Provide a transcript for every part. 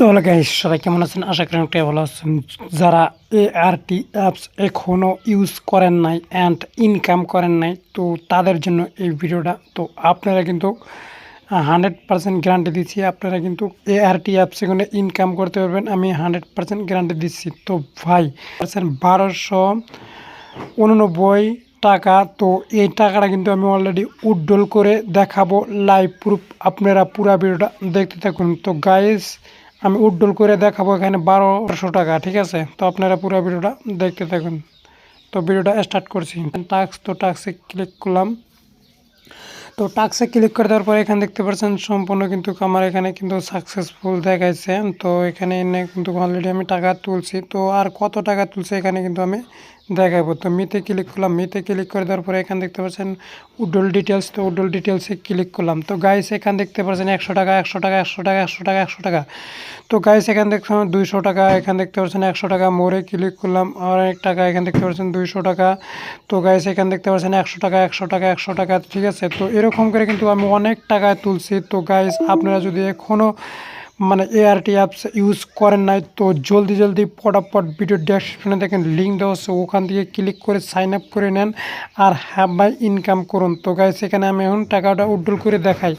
তো hello guys, সবাই কেমন আছেন? আশা করি অনেকটাই ভালো আছেন। যারা এআরটি অ্যাপস এখনও ইউজ করেন নাই অ্যান্ড ইনকাম করেন নাই, তো তাদের জন্য এই ভিডিওটা। তো আপনারা কিন্তু 100% গ্যারান্টি দিচ্ছি, আপনারা কিন্তু এআরটি অ্যাপস এখানে ইনকাম করতে পারবেন। আমি 100% গ্যারান্টি দিচ্ছি। তো ভাই 1289 টাকা, তো এই টাকাটা কিন্তু আমি অলরেডি উইথড্রল করে দেখাবো লাইভ প্রুফ। আপনারা পুরো ভিডিওটা দেখতে থাকুন। তো গাইস, আমি উইথড্রল করে দেখাবো এখানে 1200 টাকা, ঠিক আছে? তো আপনারা পুরো ভিডিওটা দেখতে থাকুন। তো ভিডিওটা স্টার্ট করছি। টাক্সে ক্লিক করলাম। তো টাক্সে ক্লিক করে দেওয়ার পরে এখানে দেখতে পাচ্ছেন সম্পূর্ণ কিন্তু আমার এখানে কিন্তু সাকসেসফুল দেখাইছে। তো এখানে এনে কিন্তু অলরেডি আমি টাকা তুলছি। তো আর কত টাকা তুলছে এখানে কিন্তু আমি দেখাবো। তো মিতে ক্লিক করলাম। মিতে ক্লিক করে দেওয়ার পরে এখানে দেখতে পাচ্ছেন উইথড্রল ডিটেলস। তো উইথড্রল ডিটেলসে ক্লিক করলাম। তো গাইস এখানে দেখতে পাচ্ছেন 100 টাকা 100 টাকা 100 টাকা 100 টাকা 100 টাকা। তো গাইস এখানে দেখতে 200 টাকা, এখানে দেখতে পাচ্ছেন 100 টাকা। মোরে ক্লিক করলাম, অনেক টাকা, এখানে দেখতে পাচ্ছেন 200 টাকা। তো গাইস এখানে দেখতে পাচ্ছেন 100 টাকা 100 টাকা 100 টাকা, ঠিক আছে? তো এরকম করে কিন্তু আমি অনেক টাকায় তুলছি। তো গাইস আপনারা যদি এখনও এআরটি অ্যাপস ইউজ করেন নাই, তো জলদি ফটাফট ভিডিও ডেসক্রিপশনে দেখেন লিঙ্ক দেওয়া আছে, ওখান থেকে ক্লিক করে সাইন আপ করে নেন আর হ্যাভ বাই ইনকাম করুন। তো গাইস এখানে আমি এখন টাকাটা উইথড্রল করে দেখাই।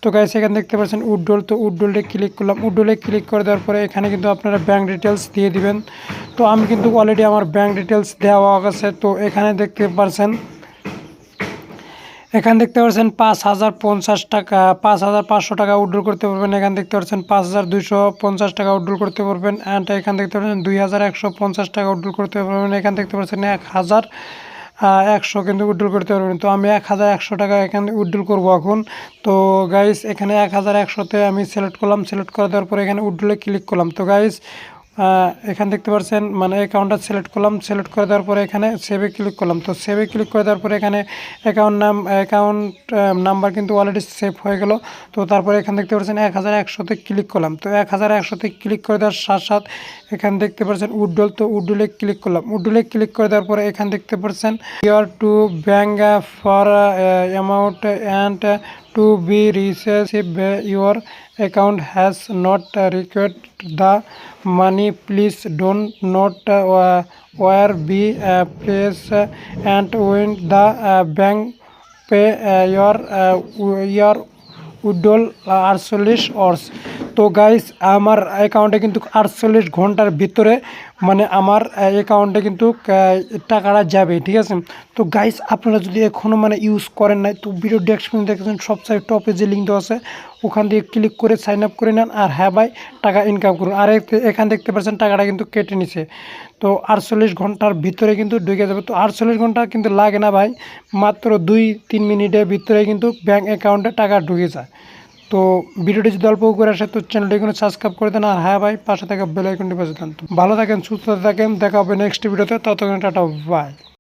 তো গাইস এখানে দেখতে পাচ্ছেন উইথড্রল। তো উইথড্রলে ক্লিক করলাম। উইথড্রলে ক্লিক করে দেওয়ার পরে এখানে কিন্তু আপনারা ব্যাঙ্ক ডিটেলস দিয়ে দিবেন। তো আমি কিন্তু অলরেডি আমার ব্যাঙ্ক ডিটেলস দেওয়া আছে। তো এখানে দেখতে পাচ্ছেন 5,050 টাকা, 5,500 টাকা উইথড্রল করতে পারবেন। এখানে দেখতে পাচ্ছেন 5,250 টাকা উইথড্রল করতে পারবেন। অ্যান্ড এখানে দেখতে পাচ্ছেন 2,150 টাকা উইথড্রল করতে পারবেন। এখানে দেখতে পাচ্ছেন 1,100 কিন্তু উইথড্রল করতে পারবেন। তো আমি 1,100 টাকা এখানে উইথড্রল করবো এখন। তো গাইস এখানে 1,100তে আমি সিলেক্ট করলাম। সিলেক্ট করে দেওয়ার পরে এখানে উইথড্রলে ক্লিক করলাম। তো গাইস এখানে দেখতে পাচ্ছেন অ্যাকাউন্টটা সিলেক্ট করলাম। সিলেক্ট করে দেওয়ার পরে এখানে সেভে ক্লিক করলাম। তো সেভে ক্লিক করে দেওয়ার পরে এখানে অ্যাকাউন্ট নাম্বার কিন্তু অলরেডি সেভ হয়ে গেল। তো তারপরে এখানে দেখতে পাচ্ছেন 1,100তে ক্লিক করলাম। তো 1,100তে ক্লিক করে দেওয়ার সাথে এখানে দেখতে পাচ্ছেন উইথড্রল। তো উইথড্রলে ক্লিক করলাম। উইথড্রলে ক্লিক করে দেওয়ার পরে এখানে দেখতে পাচ্ছেন your two bank for amount and to be received your account has not required the money, please don't not wire be place and when the bank pay your withdrawal 48 hours. তো guys আমার অ্যাকাউন্টে কিন্তু 48 ঘন্টার ভিতরে আমার অ্যাকাউন্টে কিন্তু টাকাটা যাবে, ঠিক আছে? তো গাইস আপনারা যদি এখনও ইউজ করেন নাই, তো ভিডিও ডেসক্রিপশনে দেখেছেন সবচেয়ে টপে যে লিঙ্ক দেওয়া আছে, ওখান থেকে ক্লিক করে সাইন আপ করে নেন আর হ্যাঁ ভাই টাকা ইনকাম করুন। আর এখানে দেখতে পাচ্ছেন টাকাটা কিন্তু কেটে নিছে। তো 48 ঘন্টার ভিতরে কিন্তু ঢুকে যাবে। তো 48 ঘন্টা কিন্তু লাগে না ভাই, মাত্র 2-3 মিনিটের ভিতরে কিন্তু ব্যাঙ্ক অ্যাকাউন্টে টাকা ঢুকে যায়। তো ভিডিওটি যদি অল্প করে আসে তো চ্যানেলটি কোনো সাবস্ক্রাইব করে দেন আর হ্যাঁ ভাই পাশে থাকা বেল আইকনটি বাজিয়ে দেন। তো ভালো থাকেন, সুস্থ থাকেন, দেখা হবে নেক্সট ভিডিওতে। ততক্ষণ টাটা, বাই।